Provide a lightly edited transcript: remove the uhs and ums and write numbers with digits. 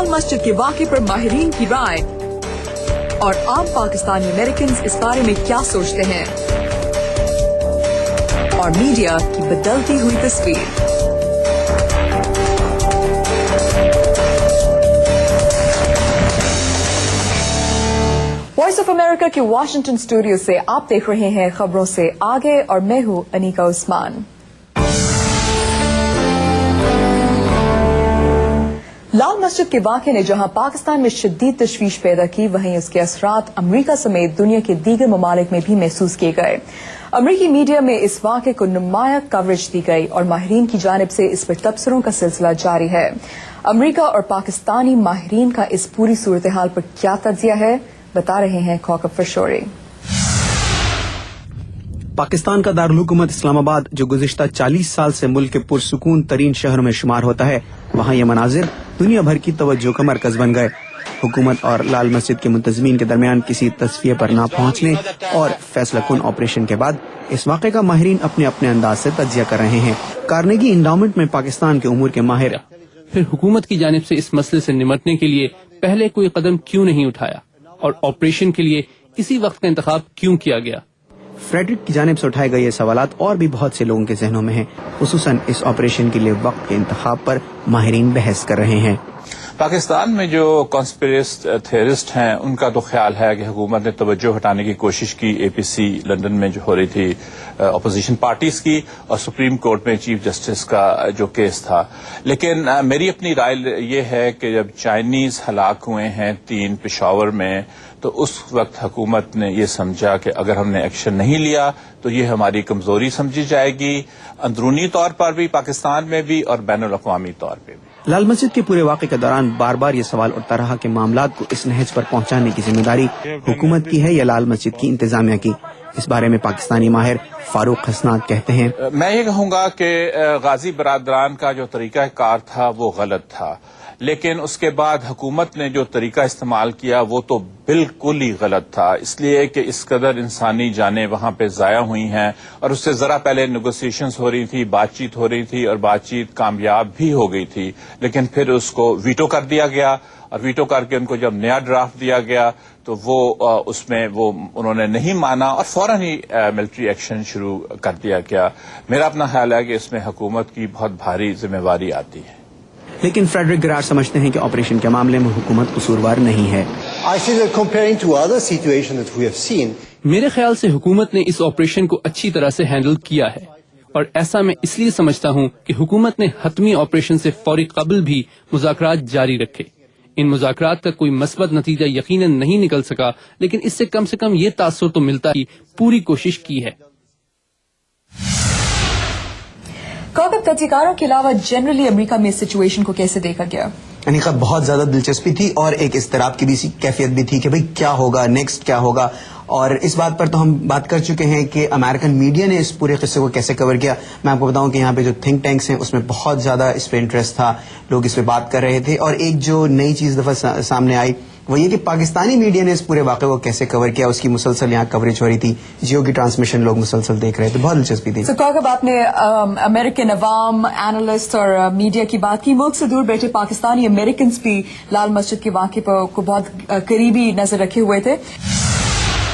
लाल मस्जिद के वाक़े पर माहिरीन की राय और आम पाकिस्तानी अमेरिकन इस बारे में क्या सोचते हैं, और मीडिया की बदलती हुई तस्वीर। वॉइस ऑफ अमेरिका के वाशिंगटन स्टूडियो से आप देख रहे हैं खबरों से आगे, और मैं हूं अनीका उस्मान। लाल मस्जिद के वाक़े ने जहां पाकिस्तान में शदीद तशवीश पैदा की, वहीं उसके असरात अमरीका समेत दुनिया के दीगर ममालिक में भी महसूस किए गए। अमरीकी मीडिया में इस वाक़े को नुमाया कवरेज दी गई और माहिरीन की जानिब से इस पर तबसरों का सिलसिला जारी है। अमरीका और पाकिस्तानी माहिरीन का इस पूरी सूरत हाल पर क्या तज्जिया है, बता रहे हैं खौकब फशोरी। पाकिस्तान का दारुल हुकूमत इस्लामाबाद, जो गुज़िश्ता 40 साल से मुल्क के पुरसुकून तरीन शहरों में शुमार होता है, वहाँ ये मनाजिर दुनिया भर की तवज्जो का मरकज बन गए। हुकूमत और लाल मस्जिद के मुंतज़मीन के दरमियान किसी तस्फिये पर ना पहुँचने और फैसला कुन ऑपरेशन के बाद इस वाक़े का माहिरीन अपने अपने अंदाज से तज्जिया कर रहे हैं। कार्नेगी इंडाउमेंट में पाकिस्तान के उमूर के माहिर फिर हुकूमत की जानिब से इस मसले से निमटने के लिए पहले कोई कदम क्यों नहीं उठाया, और ऑपरेशन के लिए इसी वक्त का इंतखाब क्यों किया गया। फ्रेडरिक की जानिब से उठाए गए ये सवालात और भी बहुत से लोगों के जहनों में हैं। खुसूसन इस ऑपरेशन के लिए वक्त के इंतखाब पर माहिरीन बहस कर रहे हैं। पाकिस्तान में जो कॉन्स्पिरेसी थियरिस्ट हैं, उनका तो ख्याल है कि हुकूमत ने तवज्जो हटाने की कोशिश की एपीसी लंदन में जो हो रही थी अपोजिशन पार्टीज की, और सुप्रीम कोर्ट में चीफ जस्टिस का जो केस था। लेकिन मेरी अपनी राय ये है कि जब चाइनीज हलाक हुए हैं 3 पेशावर में, तो उस वक्त हुकूमत ने ये समझा कि अगर हमने एक्शन नहीं लिया तो ये हमारी कमजोरी समझी जाएगी, अंदरूनी तौर पर भी पाकिस्तान में भी और बैनुल अक़वामी तौर पर भी। लाल मस्जिद के पूरे वाक़े के दौरान बार बार ये सवाल उठता रहा कि मामलात को इस नहज पर पहुंचाने की जिम्मेदारी हुकूमत की है या लाल मस्जिद की इंतजामिया की। इस बारे में पाकिस्तानी माहिर फारूक हसनात कहते हैं, मैं ये कहूँगा कि गाजी बरादरान का जो तरीका कार था वो गलत था, लेकिन उसके बाद हुकूमत ने जो तरीका इस्तेमाल किया वो तो बिल्कुल ही गलत था, इसलिए कि इस कदर इंसानी जानें वहां पे ज़ाया हुई हैं, और उससे ज़रा पहले नेगोशिएशंस हो रही थी, बातचीत हो रही थी, और बातचीत कामयाब भी हो गई थी, लेकिन फिर उसको वीटो कर दिया गया, और वीटो करके उनको जब नया ड्राफ्ट दिया गया तो वो उसमें वो उन्होंने नहीं माना और फौरन ही मिलिट्री एक्शन शुरू कर दिया गया। मेरा अपना ख्याल है कि इसमें हुकूमत की बहुत भारी जिम्मेवारी आती है। लेकिन फ्रेडरिक गिरार समझते हैं कि ऑपरेशन के मामले में हुकूमत कसूरवार नहीं है। मेरे ख्याल से हुकूमत ने इस ऑपरेशन को अच्छी तरह से हैंडल किया है, और ऐसा मैं इसलिए समझता हूँ कि हुकूमत ने हतमी ऑपरेशन से फौरी कबल भी मुज़ाकरात जारी रखे। इन मुज़ाकरात का कोई मस्बत नतीजा यकीनन नहीं निकल सका, लेकिन इससे कम ये तासुर तो मिलता ही पूरी कोशिश की है। कौकब तहकीकारों के अलावा जनरली अमेरिका में इस सिचुएशन को कैसे देखा गया? अनीका, बहुत ज्यादा दिलचस्पी थी और एक इस्तराब की भी कैफियत भी थी कि भाई क्या होगा नेक्स्ट, क्या होगा। और इस बात पर तो हम बात कर चुके हैं कि अमेरिकन मीडिया ने इस पूरे किस्से को कैसे कवर किया। मैं आपको बताऊं कि यहाँ पे जो थिंक टैंक्स हैं उसमें बहुत ज्यादा इस पे इंटरेस्ट था, लोग इस पे बात कर रहे थे। और एक जो नई चीज दफा सामने आई वो ये कि पाकिस्तानी मीडिया ने इस पूरे वाक़े को कैसे कवर किया, उसकी मुसलसल यहाँ कवरेज हो रही थी, जियो की ट्रांसमिशन लोग मुसलसल देख रहे थे, बहुत दिलचस्पी थी। कौकब, आपने अमेरिकन अवाम, एनालिस्ट और मीडिया की बात की। मुल्क से दूर बैठे पाकिस्तानी अमेरिकन भी लाल मस्जिद के वाक़े को बहुत करीबी नजर रखे हुए थे।